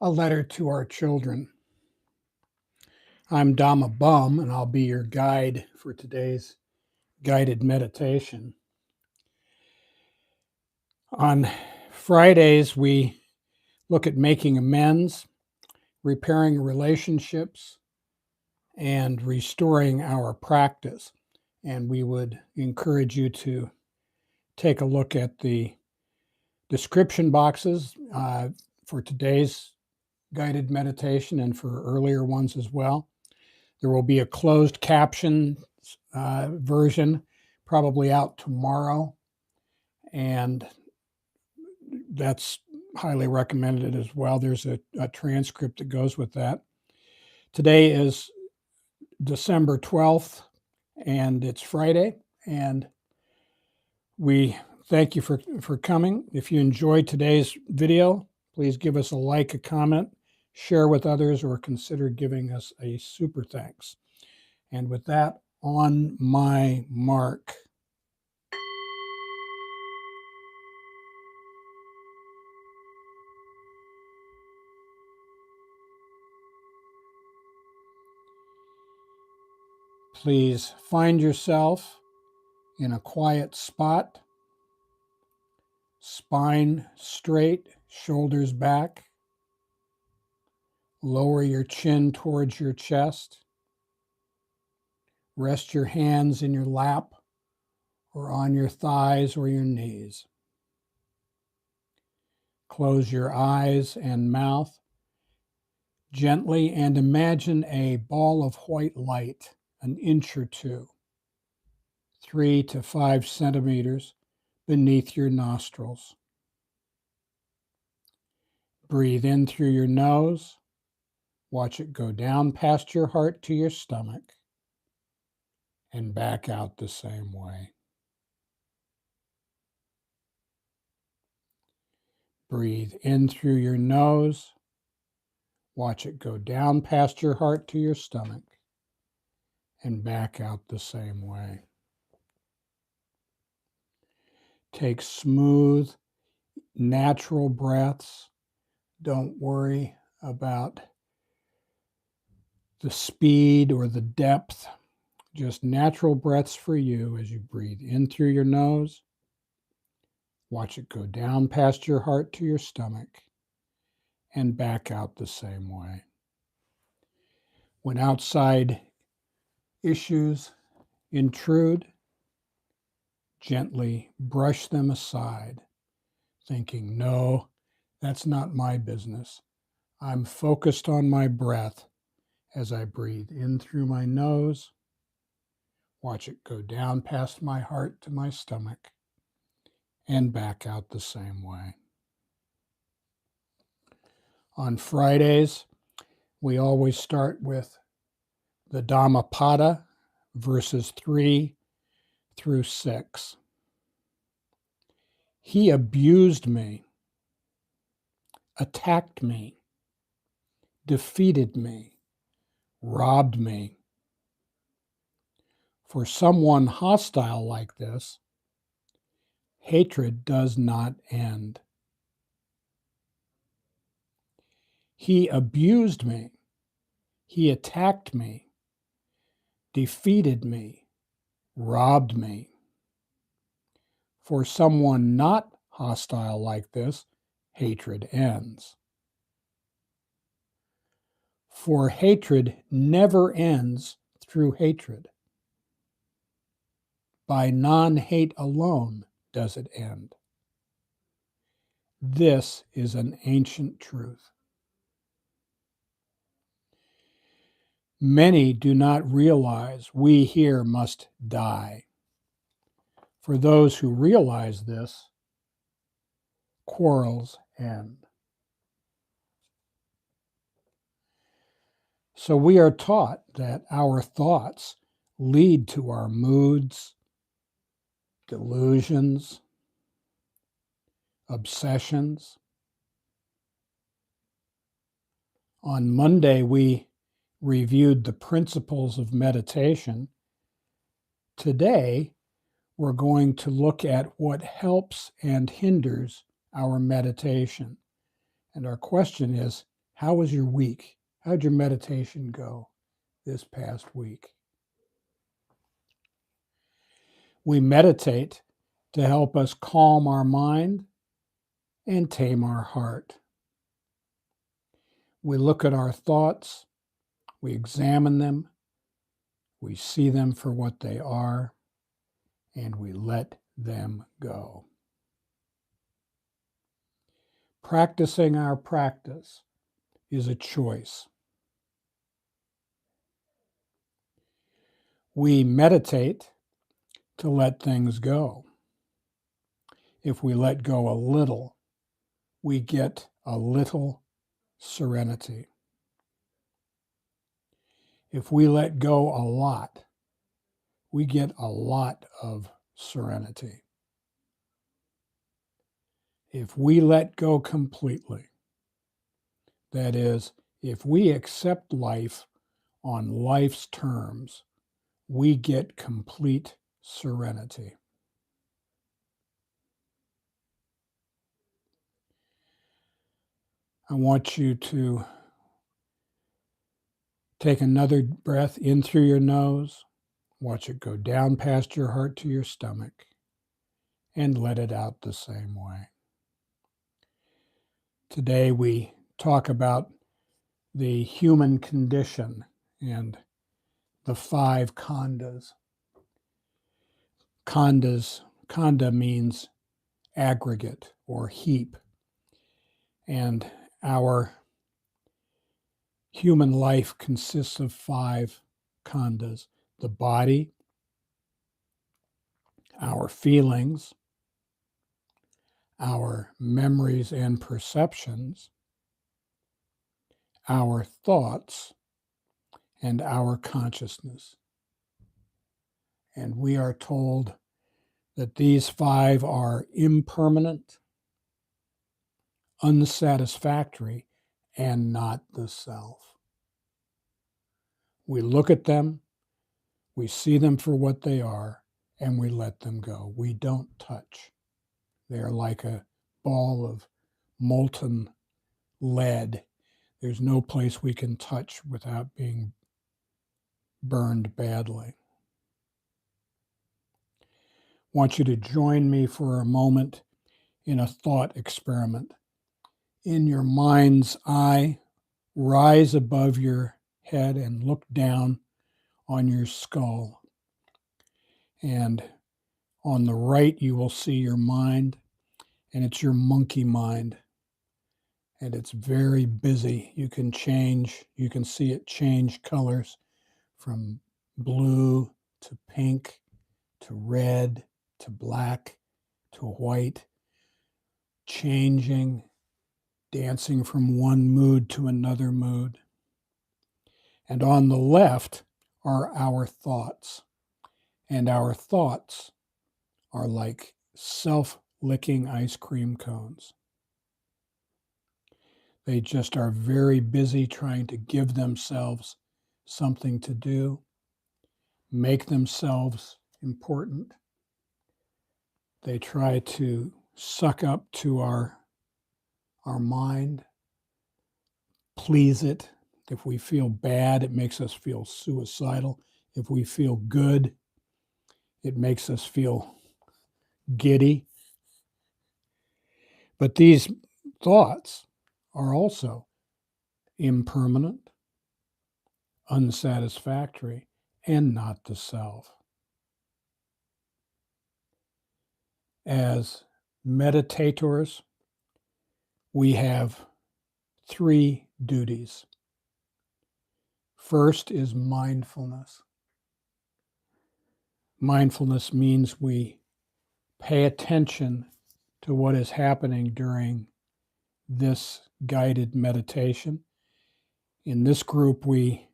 A letter to our children. I'm Dhamma Bum, and I'll be your guide for today's guided meditation. On Fridays, we look at making amends, repairing relationships, and restoring our practice. And we would encourage you to take a look at the description boxes for today's guided meditation and for earlier ones as well. There will be a closed caption version probably out tomorrow, and that's highly recommended as well. There's a transcript that goes with that. Today is December 12th, and it's Friday, and we thank you for coming. If you enjoyed today's video, please give us a like, a comment, share with others, or consider giving us a super thanks. And with that, on my mark. Please find yourself in a quiet spot, spine straight, shoulders back. Lower your chin towards your chest. Rest your hands in your lap or on your thighs or your knees. Close your eyes and mouth gently and imagine a ball of white light, an inch or two, 3 to 5 centimeters beneath your nostrils. Breathe in through your nose. Watch it go down past your heart to your stomach and back out the same way. Breathe in through your nose. Watch it go down past your heart to your stomach and back out the same way. Take smooth, natural breaths. Don't worry about the speed or the depth. Just natural breaths for you as you breathe in through your nose. Watch it go down past your heart to your stomach and back out the same way. When outside issues intrude, gently brush them aside, thinking, no, that's not my business. I'm focused on my breath as I breathe in through my nose. Watch it go down past my heart to my stomach and back out the same way. On Fridays, we always start with the Dhammapada, verses 3 through 6. He abused me, attacked me, defeated me, robbed me. For someone hostile like this, hatred does not end. He abused me, he attacked me, defeated me, robbed me. For someone not hostile like this, hatred ends. For hatred never ends through hatred. By non-hate alone does it end. This is an ancient truth. Many do not realize we here must die. For those who realize this, quarrels end. So we are taught that our thoughts lead to our moods, delusions, obsessions. On Monday, we reviewed the principles of meditation. Today, we're going to look at what helps and hinders our meditation. And our question is, How was your week? How'd your meditation go this past week? We meditate to help us calm our mind and tame our heart. We look at our thoughts, we examine them, we see them for what they are, and we let them go. Practicing our practice is a choice. We meditate to let things go. If we let go a little, we get a little serenity. If we let go a lot, we get a lot of serenity. If we let go completely, that is, if we accept life on life's terms, we get complete serenity. I want you to take another breath in through your nose, watch it go down past your heart to your stomach, and let it out the same way. Today we talk about the human condition and the 5 khandhas. Khandha means aggregate or heap. And our human life consists of 5 khandhas: the body, our feelings, our memories and perceptions, our thoughts, and our consciousness. And we are told that these 5 are impermanent, unsatisfactory, and not the self. We look at them, we see them for what they are, and we let them go. We don't touch. They are like a ball of molten lead. There's no place we can touch without being burned badly. I want you to join me for a moment in a thought experiment. In your mind's eye, rise above your head and look down on your skull. And on the right, you will see your mind, and it's your monkey mind. And it's very busy. You can see it change colors from blue to pink to red to black to white, changing, dancing from one mood to another mood. And on the left are our thoughts. And our thoughts are like self-licking ice cream cones. They just are very busy trying to give themselves something to do, make themselves important. They try to suck up to our mind, please it. If we feel bad, it makes us feel suicidal. If we feel good, it makes us feel giddy. But these thoughts are also impermanent, unsatisfactory, and not the self. As meditators, we have 3 duties. First is mindfulness. Mindfulness means we pay attention to what is happening during this guided meditation. In this group, we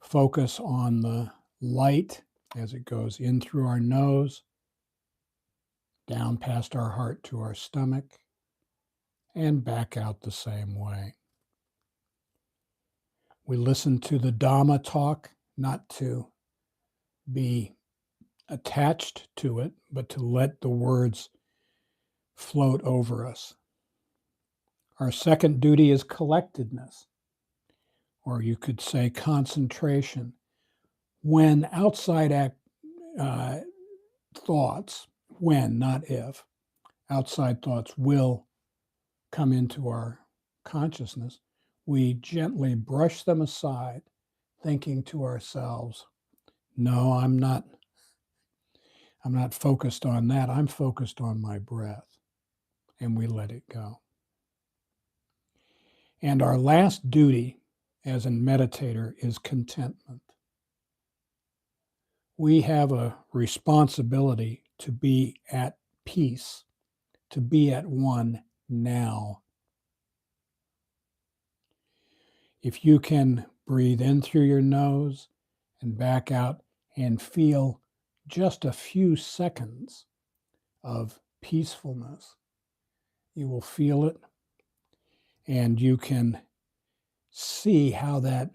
focus on the light as it goes in through our nose, down past our heart to our stomach, and back out the same way. We listen to the Dhamma talk, not to be attached to it, but to let the words float over us. Our second duty is collectedness, or you could say concentration. When outside thoughts, when, not if, outside thoughts will come into our consciousness, we gently brush them aside, thinking to ourselves, no, I'm not focused on that. I'm focused on my breath. And we let it go. And our last duty as a meditator is contentment. We have a responsibility to be at peace, to be at one now. If you can breathe in through your nose and back out and feel just a few seconds of peacefulness, you will feel it, and you can see how that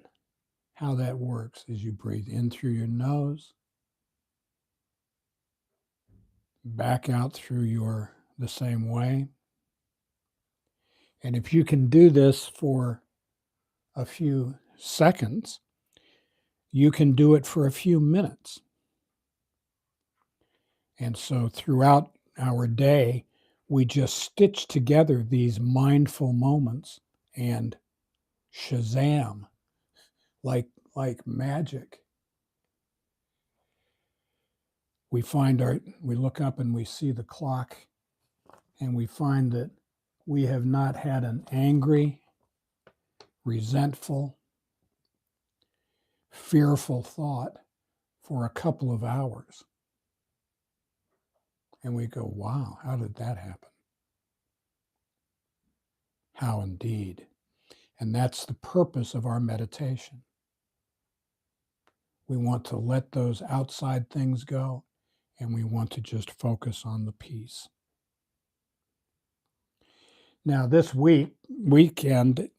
works as you breathe in through your nose, back out through the same way. And if you can do this for a few seconds, you can do it for a few minutes. And so throughout our day, we just stitch together these mindful moments and shazam, like magic. We look up and we see the clock, and we find that we have not had an angry, resentful, fearful thought for a couple of hours. And we go, wow, how did that happen? How indeed. And that's the purpose of our meditation. We want to let those outside things go, and we want to just focus on the peace. Now, this weekend,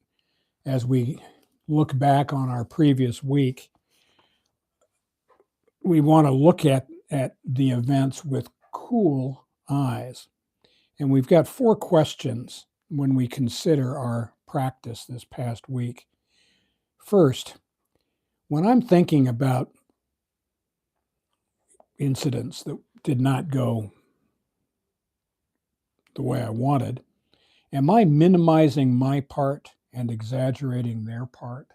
as we look back on our previous week, we want to look at the events with cool eyes. And we've got 4 questions when we consider our practice this past week. First, when I'm thinking about incidents that did not go the way I wanted, am I minimizing my part and exaggerating their part?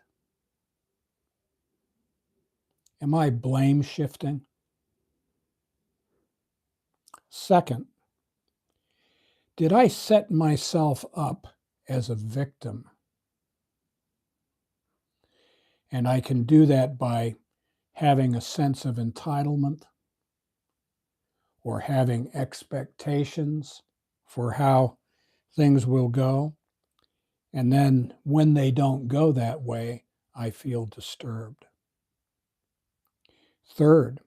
Am I blame shifting? Second, did I set myself up as a victim? And I can do that by having a sense of entitlement or having expectations for how things will go. And then when they don't go that way, I feel disturbed. Third,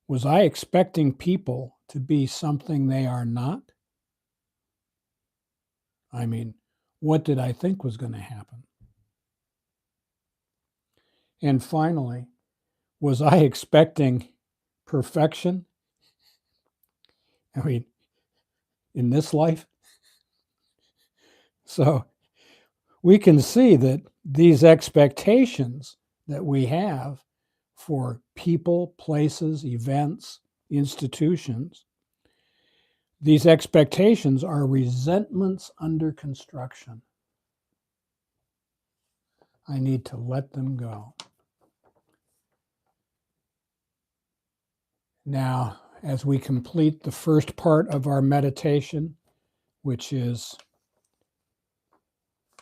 was I expecting people to be something they are not? I mean, what did I think was going to happen? And finally, was I expecting perfection? I mean, in this life? So we can see that these expectations that we have for people, places, events, institutions, these expectations are resentments under construction. I need to let them go. Now, as we complete the first part of our meditation, which is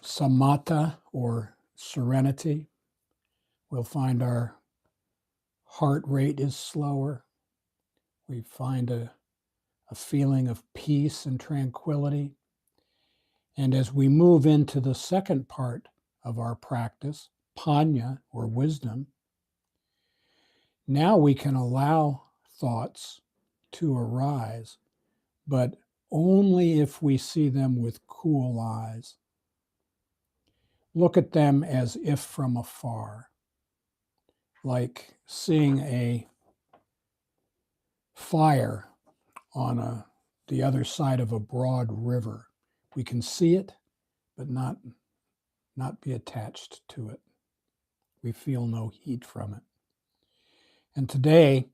samatha or serenity, we'll find our heart rate is slower. We find a feeling of peace and tranquility. And as we move into the second part of our practice, panya or wisdom, now we can allow thoughts to arise, but only if we see them with cool eyes. Look at them as if from afar, like seeing a fire on the other side of a broad river. We can see it, but not be attached to it. We feel no heat from it. And today,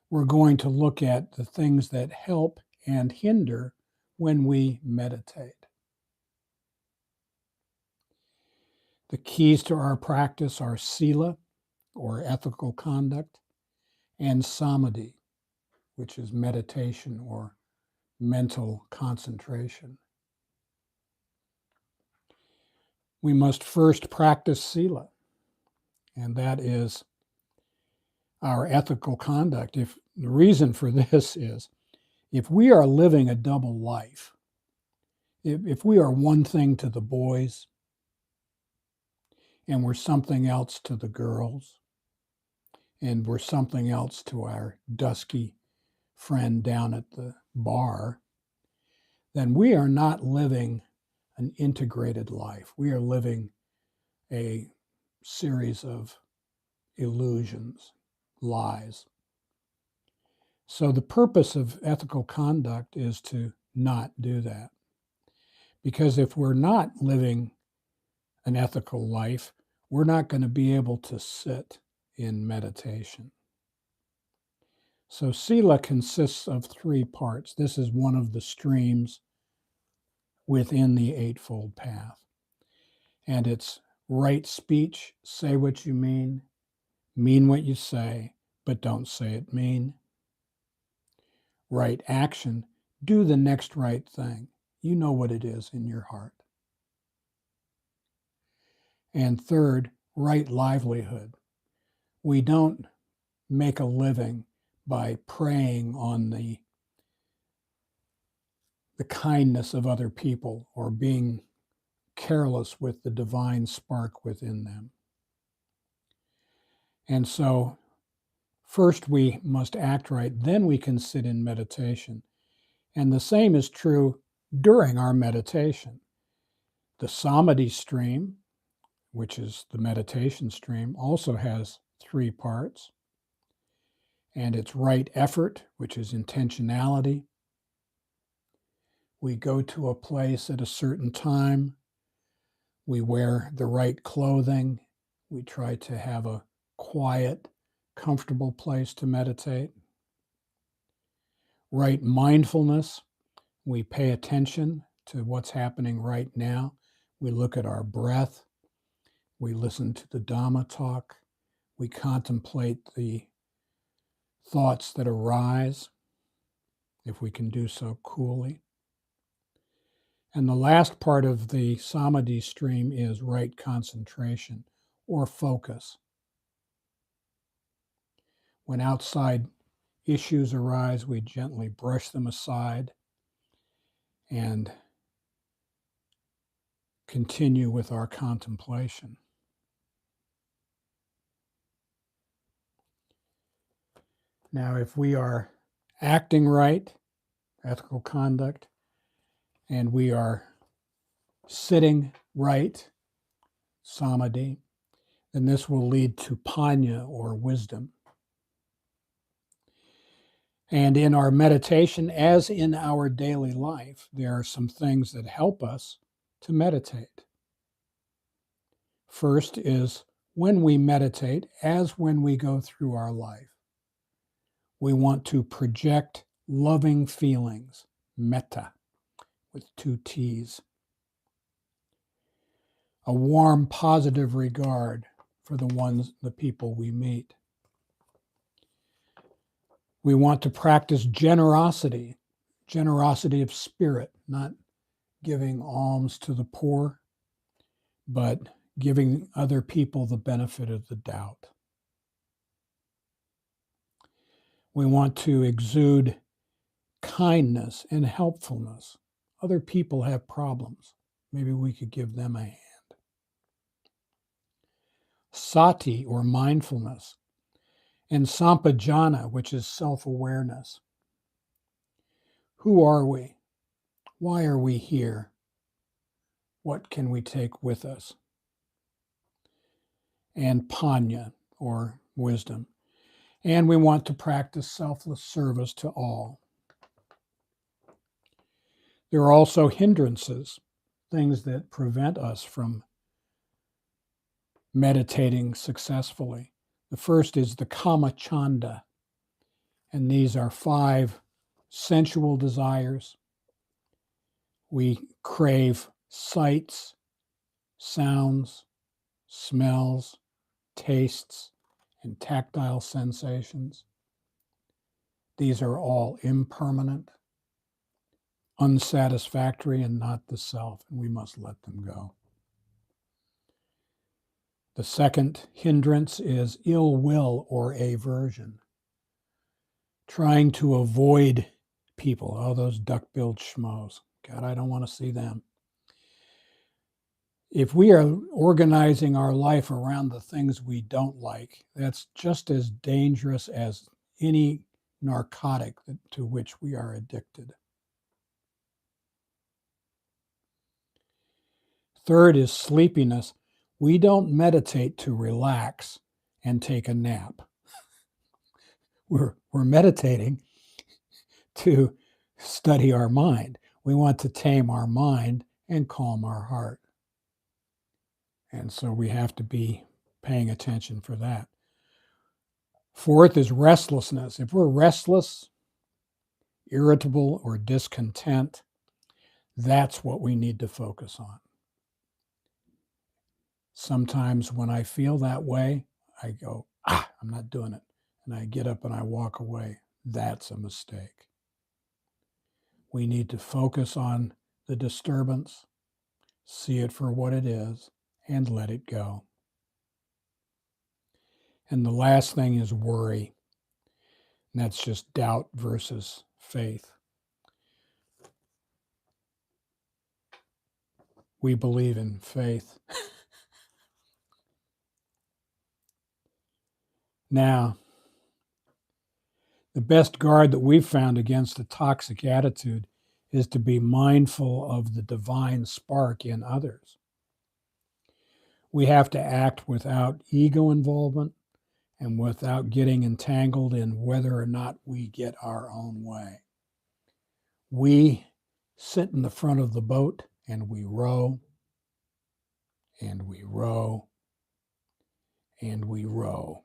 we're going to look at the things that help and hinder when we meditate. The keys to our practice are sila, or ethical conduct, and samadhi, which is meditation or mental concentration. We must first practice sila, and that is our ethical conduct. The reason for this is, if we are living a double life, if we are one thing to the boys and we're something else to the girls, and we're something else to our dusky friend down at the bar, then we are not living an integrated life. We are living a series of illusions, lies. So the purpose of ethical conduct is to not do that. Because if we're not living an ethical life, we're not going to be able to sit in meditation. So sila consists of 3 parts. This is one of the streams within the Eightfold Path. And it's right speech, say what you mean what you say, but don't say it mean. Right action, do the next right thing. You know what it is in your heart. And third, right livelihood. We don't make a living by preying on the kindness of other people or being careless with the divine spark within them. And so first we must act right, then we can sit in meditation. And the same is true during our meditation. The samadhi stream, which is the meditation stream, also has 3 parts. And it's right effort, which is intentionality. We go to a place at a certain time. We wear the right clothing. We try to have a quiet, comfortable place to meditate. Right mindfulness. We pay attention to what's happening right now. We look at our breath. We listen to the Dhamma talk. We contemplate the thoughts that arise, if we can do so coolly. And the last part of the samadhi stream is right concentration or focus. When outside issues arise, we gently brush them aside and continue with our contemplation. Now, if we are acting right, ethical conduct, and we are sitting right, samadhi, then this will lead to panya or wisdom. And in our meditation, as in our daily life, there are some things that help us to meditate. First is when we meditate, as when we go through our life, we want to project loving feelings, metta, with 2 T's. A warm, positive regard for the people we meet. We want to practice generosity of spirit, not giving alms to the poor, but giving other people the benefit of the doubt. We want to exude kindness and helpfulness. Other people have problems. Maybe we could give them a hand. Sati, or mindfulness, and sampajana, which is self-awareness. Who are we? Why are we here? What can we take with us? And panya, or wisdom. And we want to practice selfless service to all. There are also hindrances. things that prevent us from meditating successfully. The first is the kama chanda, and these are 5 sensual desires. We crave sights, sounds, smells, tastes, and tactile sensations. These are all impermanent, unsatisfactory, and not the self, and we must let them go. The second hindrance is ill will or aversion, trying to avoid people. Oh, those duck-billed schmoes. God, I don't want to see them. If we are organizing our life around the things we don't like, that's just as dangerous as any narcotic to which we are addicted. Third is sleepiness. We don't meditate to relax and take a nap. We're meditating to study our mind. We want to tame our mind and calm our heart. And so we have to be paying attention for that. Fourth is restlessness. If we're restless, irritable, or discontent, that's what we need to focus on. Sometimes when I feel that way, I go, I'm not doing it. And I get up and I walk away. That's a mistake. We need to focus on the disturbance, see it for what it is, and let it go. And the last thing is worry. And that's just doubt versus faith. We believe in faith. Now, the best guard that we've found against a toxic attitude is to be mindful of the divine spark in others. We have to act without ego involvement and without getting entangled in whether or not we get our own way. We sit in the front of the boat and we row, and we row, and we row.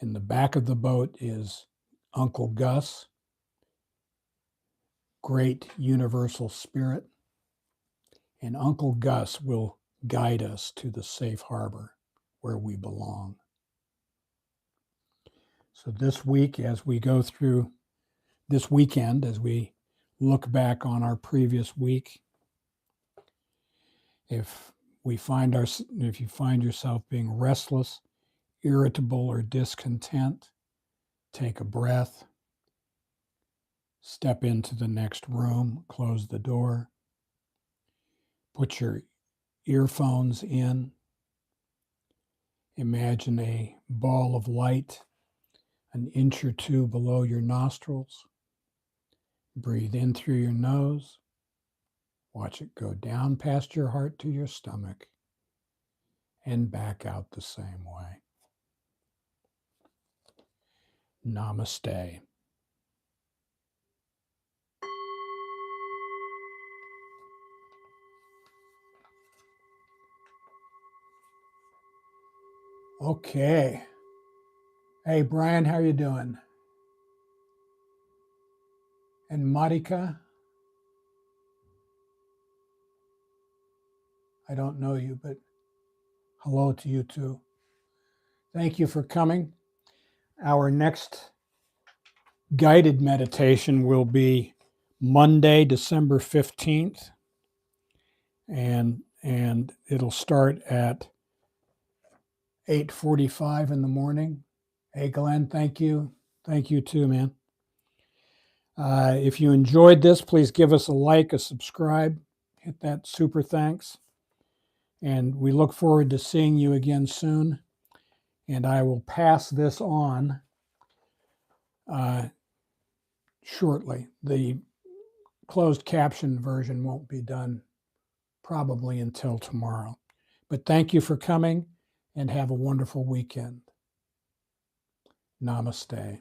In the back of the boat is Uncle Gus, great universal spirit, and Uncle Gus will guide us to the safe harbor where we belong. So this week, as we go through this weekend, as we look back on our previous week, if you find yourself being restless, irritable, or discontent, take a breath, step into the next room, close the door, put your earphones in, imagine a ball of light an inch or 2 below your nostrils. Breathe in through your nose. Watch it go down past your heart to your stomach and back out the same way. Namaste. Okay. Hey, Brian, how you doing? And Marika? I don't know you, but hello to you too. Thank you for coming. Our next guided meditation will be Monday, December 15th, and it'll start at 8:45 in the morning. Hey, Glenn, thank you. Thank you too, man. If you enjoyed this, please give us a like, a subscribe, hit that super thanks. And we look forward to seeing you again soon. And I will pass this on shortly. The closed caption version won't be done probably until tomorrow. But thank you for coming and have a wonderful weekend. Namaste.